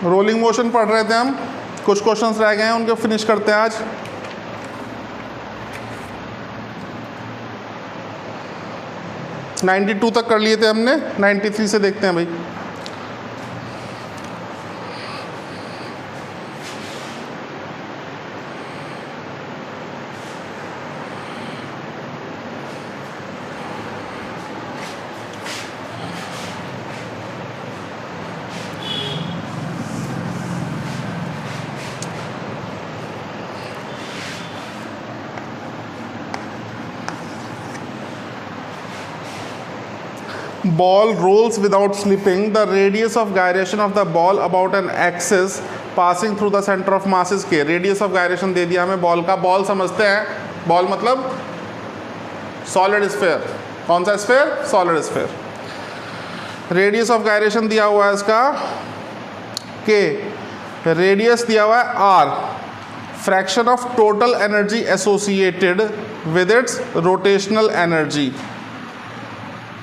Rolling motion पढ़ रहे थे हम, कुछ क्वेश्चंस रह गए हैं, उनके फिनिश करते हैं आज। । 92 तक कर लिए थे हमने, 93 से देखते हैं भाई। Ball rolls without slipping. The radius of gyration of the ball about an axis passing through the center of mass is k. Radius of gyration दे दिया हमें बॉल का। बॉल समझते हैं, बॉल मतलब सॉलिड स्फेयर। कौन सा sphere? Solid sphere. Radius of gyration दिया हुआ है इसका k, रेडियस दिया हुआ है r, fraction of total energy associated with its rotational energy.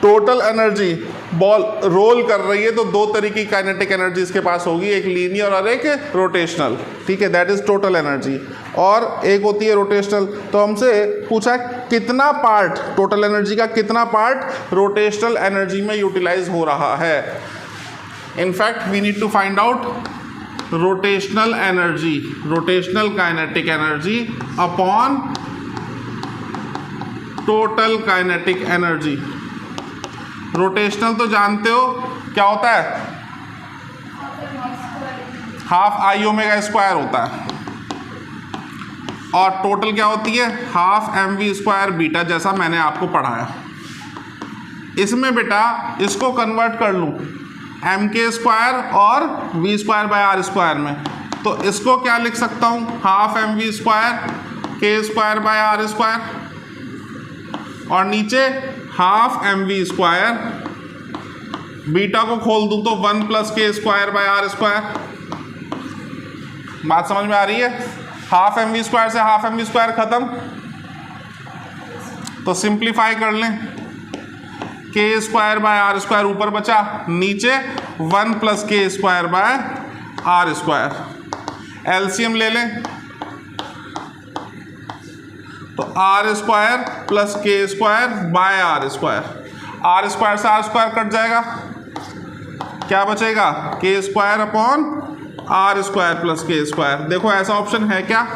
Total energy, ball roll कर रही है तो दो तरीके की काइनेटिक एनर्जी इसके पास होगी, एक लीनियर और एक रोटेशनल, ठीक है, दैट इज टोटल एनर्जी। और एक होती है रोटेशनल। तो हमसे पूछा कितना पार्ट टोटल एनर्जी का, कितना पार्ट रोटेशनल एनर्जी में यूटिलाइज हो रहा है। In fact we need to find out rotational energy, rotational kinetic energy upon total kinetic energy. Rotational तो जानते हो क्या होता है, हाफ आई ओमेगा स्क्वायर होता है, और टोटल क्या होती है, half M V square beta, जैसा मैंने आपको पढ़ाया। इसमें बेटा इसको कन्वर्ट कर लूँ एम के स्क्वायर और V square by R square में, तो इसको क्या लिख सकता हूँ, half M V square K square by R square, और नीचे half M V square, beta को खोल दूं तो 1 plus K square by R square. बात समझ में आ रही है? हाफ एम वी स्क्वायर से हाफ एम वी स्क्वायर खत्म, तो सिंप्लीफाई कर लें, के स्क्वायर बाय आर स्क्वायर ऊपर बचा, नीचे 1 plus K square by R square. LCM ले लें तो R square plus K square by R square, R square से आर स्क्वायर कट जाएगा, क्या बचेगा, K square upon R square plus K square. देखो ऐसा ऑप्शन है क्या,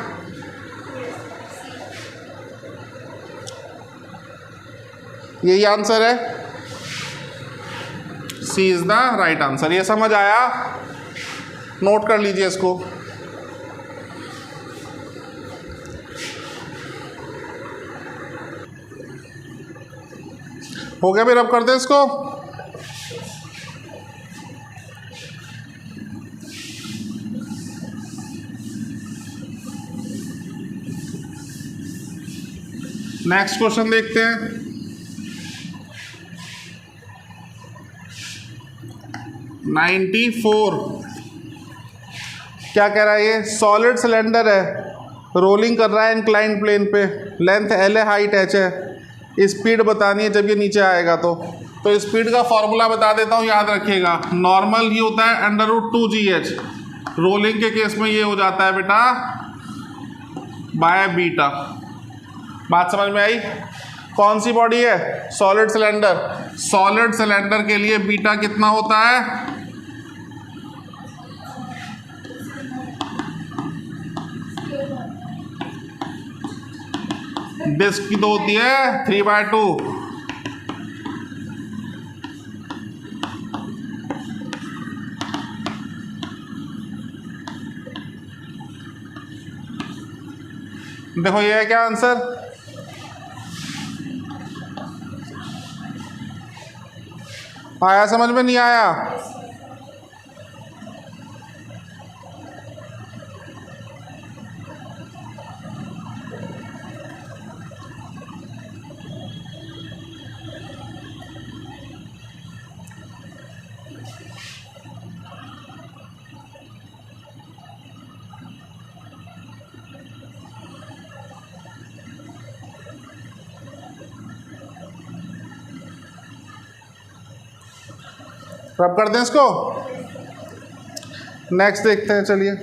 यही आंसर है, C is the right answer. ये समझ आया? नोट कर लीजिए इसको। हो गया फिर, अब कर दे इसको। नेक्स्ट क्वेश्चन देखते हैं। नाइन्टी 94 क्या कह रहा है, ये सॉलिड सिलेंडर है, रोलिंग कर रहा है इंक्लाइंड प्लेन पे, लेंथ एल है, हाइट एच है, स्पीड बतानी है जब ये नीचे आएगा। तो स्पीड का फॉर्मूला बता देता हूँ, याद रखिएगा। नॉर्मल ये होता है √2gh, रोलिंग के केस में ये हो जाता है बेटा बाय बीटा। बात समझ में आई? कौन सी बॉडी है, सॉलिड सिलेंडर, सॉलिड सिलेंडर के लिए बीटा कितना होता है, डिस्क की तो होती है 3/2, देखो ये है क्या आंसर, आया समझ में? नहीं आया? रब कर दें इसको। नेक्स्ट देखते हैं, चलिए।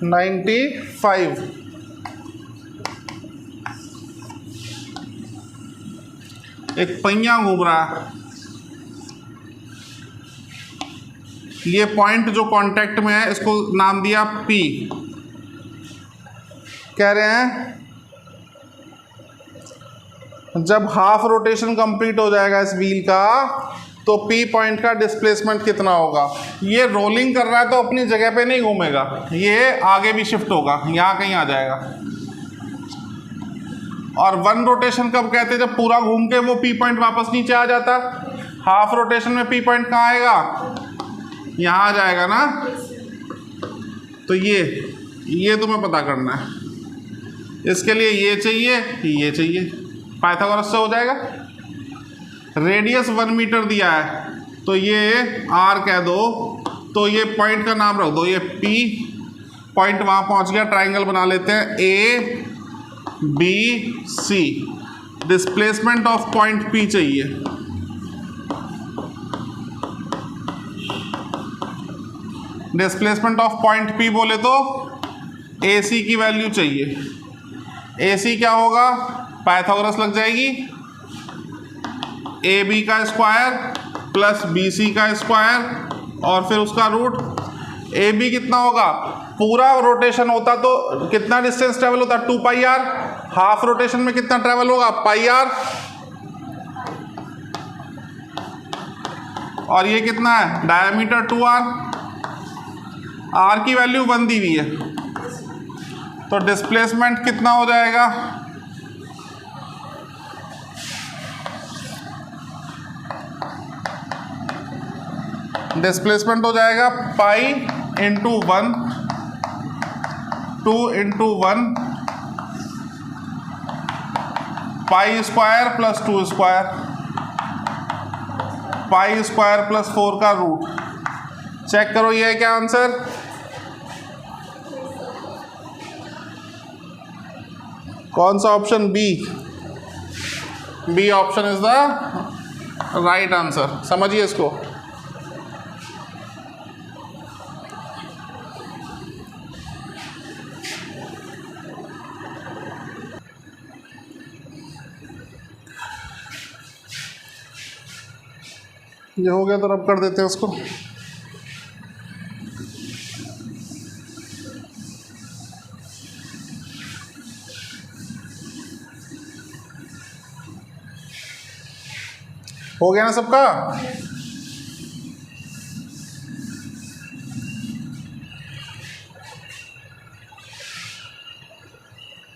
नाइन्टी 95। एक पहिया घूम रहा है, ये पॉइंट जो कांटेक्ट में है इसको नाम दिया P। कह रहे हैं जब हाफ रोटेशन कंप्लीट हो जाएगा इस व्हील का तो P पॉइंट का डिस्प्लेसमेंट कितना होगा। ये रोलिंग कर रहा है तो अपनी जगह पे नहीं घूमेगा, ये आगे भी शिफ्ट होगा, यहाँ कहीं आ जाएगा। और वन रोटेशन कब कहते हैं, जब पूरा घूम के वो P पॉइंट वापस नीचे आ जाता। हाफ रोटेशन में P पॉइंट कहाँ आएगा, यहाँ आ जाएगा ना। तो ये तुम्हें पता करना है, इसके लिए ये चाहिए, पाइथागोरस से हो जाएगा। रेडियस 1 मीटर दिया है तो ये R कह दो, तो ये पॉइंट का नाम रख दो, ये P पॉइंट वहाँ पहुँच गया। ट्राइंगल बना लेते हैं ABC। Displacement of point P चाहिए। डिस्प्लेसमेंट ऑफ पॉइंट P बोले तो AC की वैल्यू चाहिए। AC क्या होगा, पाइथागोरस लग जाएगी, AB का स्क्वायर प्लस BC का स्क्वायर और फिर उसका रूट। AB कितना होगा, पूरा रोटेशन होता तो कितना डिस्टेंस ट्रेवल होता, 2 पाई r। हाफ रोटेशन में कितना ट्रेवल होगा, पाई r। और ये कितना है, डायमीटर 2r। r की वैल्यू 1 दी हुई है, तो डिस्प्लेसमेंट कितना हो जाएगा, डिस्प्लेसमेंट हो जाएगा pi into 1, 2 into 1, pi square plus 2 square, pi square plus 4 का रूट। चेक करो ये है क्या आंसर। कौन सा option, B option is the right answer. समझिए इसको। ये हो गया तो रब कर देते हैं उसको। हो गया ना सबका।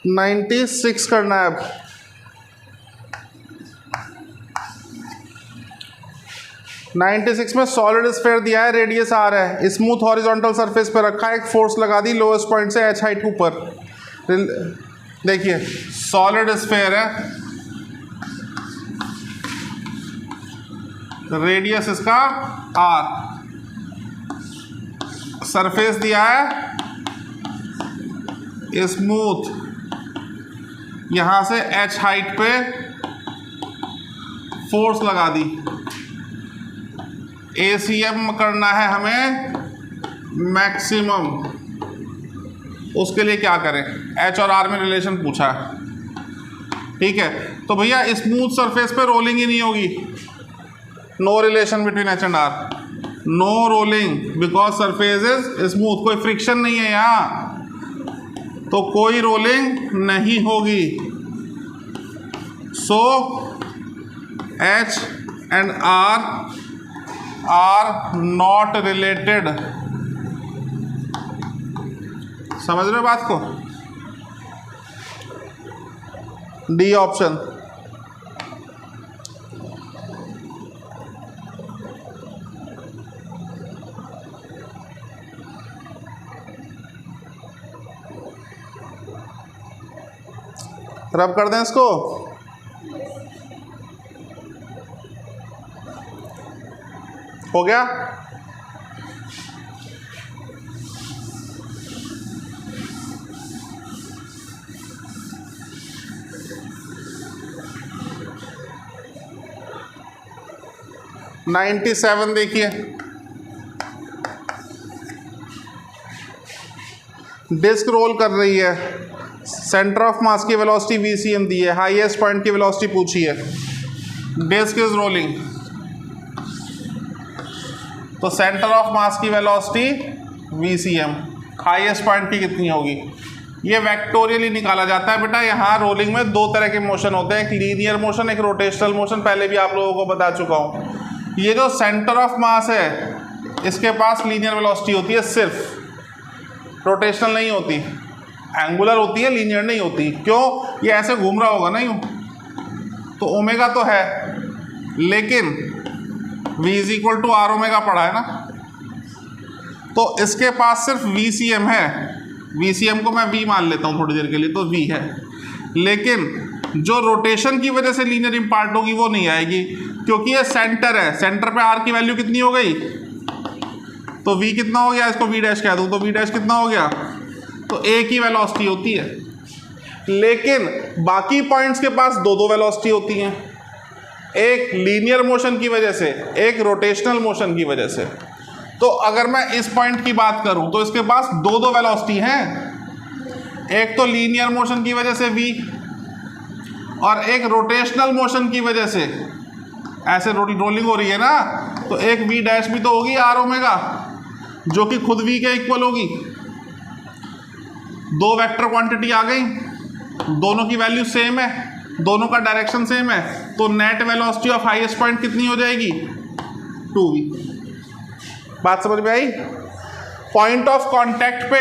नाइन्टी 96 करना है अब। नाइन्टी 96 में सॉलिड स्फीयर दिया है, रेडियस R है, स्मूथ हॉरिजॉन्टल सरफेस पे रखा है, एक फोर्स लगा दी लोएस्ट पॉइंट से H हाइट ऊपर। देखिए सॉलिड स्फीयर है, रेडियस इसका R, सरफेस दिया है स्मूथ, यहां से H हाइट पे फोर्स लगा दी। ACM करना है हमें मैक्सिमम, उसके लिए क्या करें, H और R में रिलेशन पूछा है, ठीक है। तो भैया स्मूथ सरफेस पे रोलिंग ही नहीं होगी, no relation between H and R, no rolling because surface is smooth, कोई फ्रिक्शन नहीं है यहाँ, तो कोई रोलिंग नहीं होगी। So H and R are not related. समझ रहे हो बात को। D option. रब कर दें इसको। हो गया। 97 देखिए, डिस्क रोल कर रही है, सेंटर ऑफ मास की वेलोसिटी VCM दी है, हाईएस्ट पॉइंट की वेलोसिटी पूछी है, डिस्क इज रोलिंग, तो सेंटर ऑफ मास की वेलोसिटी VCM, हाईएस्ट पॉइंट की कितनी होगी, ये वेक्टोरियली निकाला जाता है बेटा। यहाँ रोलिंग में दो तरह के मोशन होते हैं, एक लीनियर मोशन, एक रोटेशनल मोशन, पहले भी आप लोगों को बता चुका हूँ। ये जो सेंटर ऑफ मास है इसके पास लीनियर वेलोसिटी होती है सिर्फ, रोटेशनल नहीं होती, एंगुलर होती है, लीनियर नहीं होती। क्यों? ये ऐसे घूम रहा होगा ना यूँ, तो ओमेगा तो है, लेकिन V is equal to R omega पड़ा है ना, तो इसके पास सिर्फ VCM है, VCM को मैं V मान लेता हूँ थोड़ी देर के लिए, तो V है, लेकिन जो रोटेशन की वजह से लीनियर इम्पार्ट होगी वो नहीं आएगी, क्योंकि ये सेंटर है, सेंटर पे R की वैल्यू कितनी हो गई, तो V कितना हो गया, इसको V डैश कह दूँ तो V डैश कितना हो गया, तो एक ही वेलोसिटी होती है। लेकिन बाकी पॉइंट्स के पास दो दो वेलोसिटी होती हैं, एक लीनियर मोशन की वजह से, एक रोटेशनल मोशन की वजह से। तो अगर मैं इस पॉइंट की बात करूं तो इसके पास दो दो वेलोसिटी हैं, एक तो लीनियर मोशन की वजह से V और एक रोटेशनल मोशन की वजह से, ऐसे रोलिंग हो रही है ना, तो एक V डैश भी तो होगी आर ओमेगा, जो कि खुद V के इक्वल होगी। दो वेक्टर क्वांटिटी आ गई, दोनों की वैल्यू सेम है, दोनों का डायरेक्शन सेम है, तो net velocity of highest point कितनी हो जाएगी, 2V। बात समझ में आई? पॉइंट ऑफ कांटेक्ट पे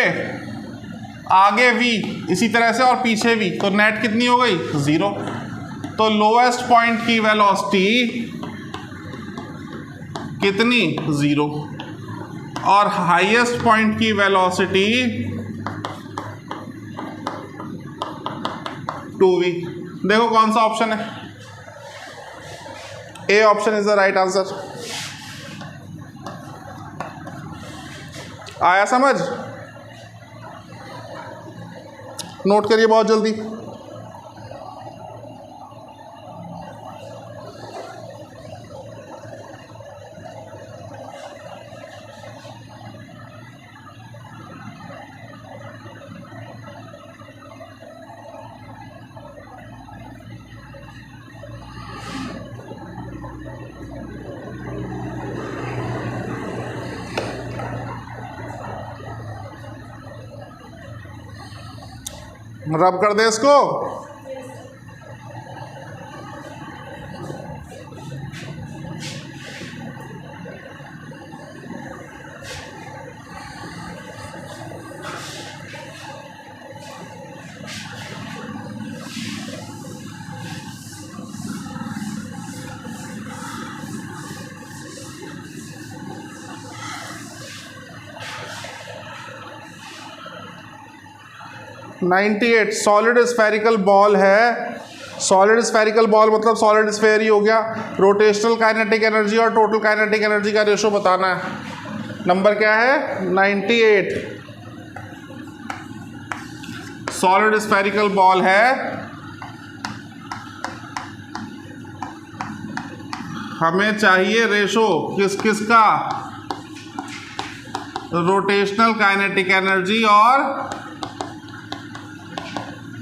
आगे V इसी तरह से और पीछे V, तो नेट कितनी हो गई, 0। तो लोएस्ट पॉइंट की वेलोसिटी कितनी, 0, और हाईएस्ट पॉइंट की वेलोसिटी 2V। देखो कौन सा ऑप्शन है, A option is the right answer. आया समझ? नोट करिए बहुत जल्दी। रब कर दे इसको। (98) सॉलिड स्फेरिकल बॉल है, सॉलिड स्फेरिकल बॉल मतलब सॉलिड स्फेयर ही हो गया। रोटेशनल काइनेटिक एनर्जी और टोटल काइनेटिक एनर्जी का रेशो बताना है। नंबर क्या है, 98। सॉलिड स्फेरिकल बॉल है, हमें चाहिए रेशो किस किस का, रोटेशनल काइनेटिक एनर्जी और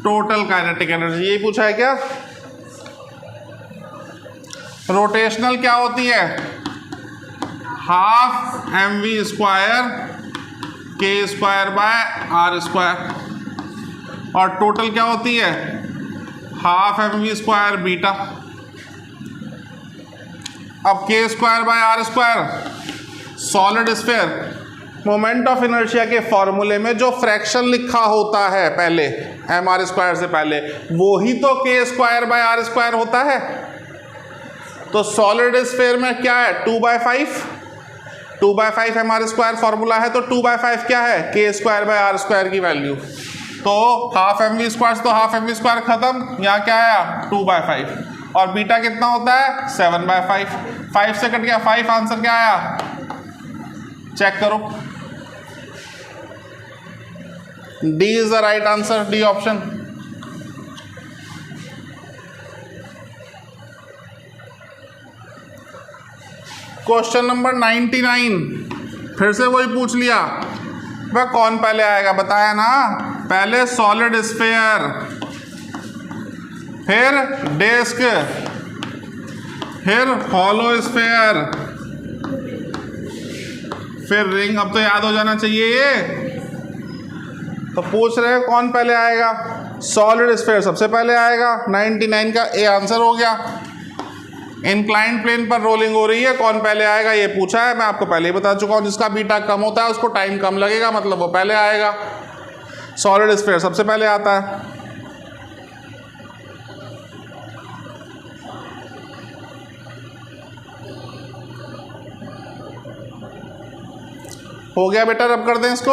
टोटल काइनेटिक एनर्जी। यही पूछा है क्या? रोटेशनल क्या होती है, half mv square k square by r square, और टोटल क्या होती है, हाफ mv स्क्वायर बीटा। अब k square by r square, solid sphere, moment of inertia के फॉर्मूले में जो फ्रैक्शन लिखा होता है पहले एम आर स्क्वायर से पहले, वो ही तो के स्क्वायर बाय आर स्क्वायर होता है। तो सॉलिड स्फीयर में क्या है, 2/5, 2/5 एम आर स्क्वायर फॉर्मूला है, तो 2/5 क्या है, के स्क्वायर बाय आर स्क्वायर की वैल्यू। तो हाफ एम वी स्क्वायर, तो हाफ एम वी स्क्वायर खत्म, यहाँ क्या आया 2/5, और बीटा कितना होता है 7/5, 5 से कट गया 5, आंसर क्या आया चेक करो, D is the right answer, D option. Question number 99 फिर से वही पूछ लिया, वह कौन पहले आएगा बताया ना, पहले सॉलिड स्फीयर, फिर डिस्क, फिर हॉलो स्फीयर, फिर रिंग। अब तो याद हो जाना चाहिए ये। तो पूछ रहे हैं कौन पहले आएगा, सॉलिड स्फीयर सबसे पहले आएगा। 99 का ए आंसर हो गया। इंक्लाइंड प्लेन पर रोलिंग हो रही है, कौन पहले आएगा ये पूछा है, मैं आपको पहले ही बता चुका हूँ। जिसका बीटा कम होता है उसको टाइम कम लगेगा, मतलब वो पहले आएगा। सॉलिड स्फीयर सबसे पहले आता है। हो गया बेटा, रब कर दें इसको,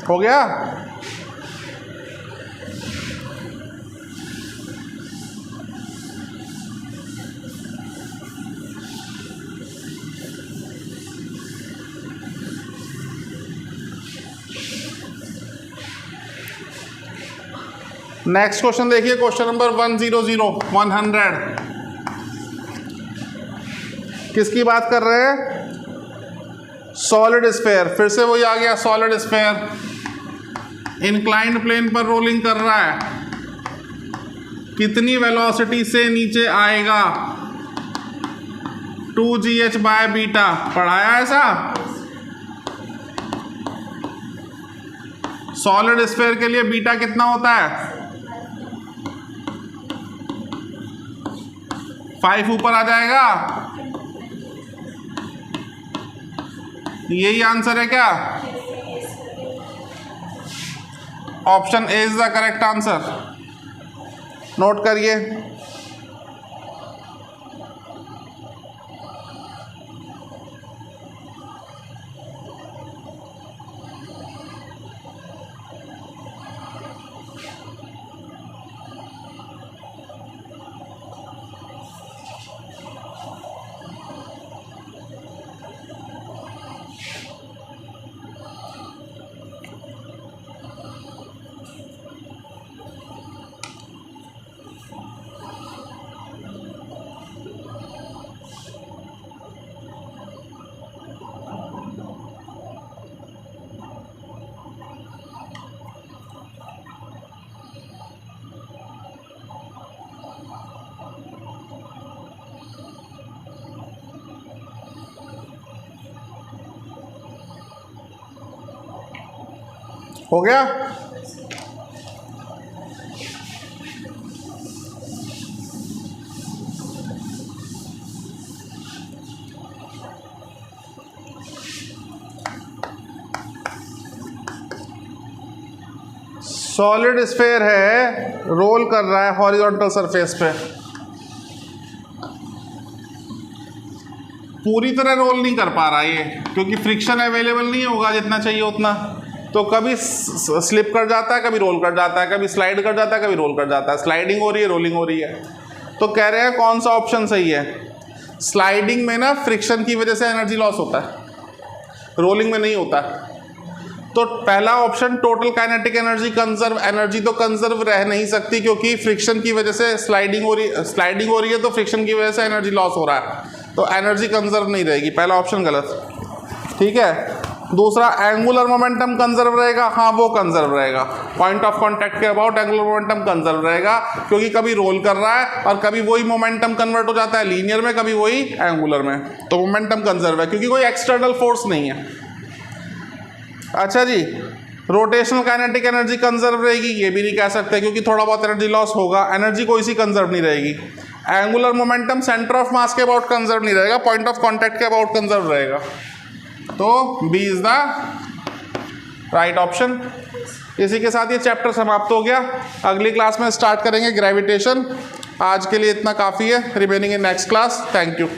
हो गया। नेक्स्ट क्वेश्चन देखिए, क्वेश्चन नंबर 100 किसकी बात कर रहे हैं, सॉलिड स्फीयर। फिर से वही आ गया, सॉलिड स्फीयर इंक्लाइंड प्लेन पर रोलिंग कर रहा है, कितनी वेलोसिटी से नीचे आएगा, 2gh/बीटा। पढ़ाया ऐसा, सॉलिड स्फीयर के लिए बीटा कितना होता है, 5 ऊपर आ जाएगा। यही आंसर है क्या, option A is the correct answer. Note करिए। हो गया। सॉलिड स्फीयर है, रोल कर रहा है हॉरिजॉन्टल सरफेस पे, पूरी तरह रोल नहीं कर पा रहा ये, क्योंकि फ्रिक्शन अवेलेबल नहीं होगा जितना चाहिए उतना। तो कभी स्लिप कर जाता है, कभी रोल कर जाता है, कभी स्लाइड कर जाता है, कभी रोल कर जाता है। स्लाइडिंग हो रही है, रोलिंग हो रही है। तो कह रहे हैं कौन सा ऑप्शन सही है। स्लाइडिंग में ना फ्रिक्शन की वजह से एनर्जी लॉस होता है, रोलिंग में नहीं होता। तो पहला option total kinetic energy conserve, energy तो कंजर्व रह नहीं सकती, क्योंकि फ्रिक्शन की वजह से स्लाइडिंग हो रही है, तो फ्रिक्शन की वजह से एनर्जी लॉस हो रहा है, तो एनर्जी कंजर्व नहीं रहेगी। पहला ऑप्शन गलत। ठीक है। दूसरा, एंगुलर मोमेंटम कंजर्व रहेगा, हाँ वो कंजर्व रहेगा। पॉइंट ऑफ कांटेक्ट के अबाउट एंगुलर मोमेंटम कंजर्व रहेगा, क्योंकि कभी रोल कर रहा है और कभी वही मोमेंटम कन्वर्ट हो जाता है लीनियर में, कभी वही एंगुलर में, तो मोमेंटम कंजर्व है, क्योंकि कोई एक्सटर्नल फोर्स नहीं है। अच्छा जी, रोटेशनल काइनेटिक एनर्जी कंजर्व रहेगी, ये भी नहीं कह सकते, क्योंकि थोड़ा बहुत एनर्जी लॉस होगा, एनर्जी कोई सी कंजर्व नहीं रहेगी। Angular momentum centre of mass के अबाउट कंजर्व नहीं रहेगा, पॉइंट ऑफ कांटेक्ट के अबाउट कंजर्व रहेगा। तो B is the right option. इसी के साथ ये चैप्टर समाप्त हो गया। अगली क्लास में स्टार्ट करेंगे ग्रेविटेशन। आज के लिए इतना काफ़ी है। Remaining in next class. Thank you.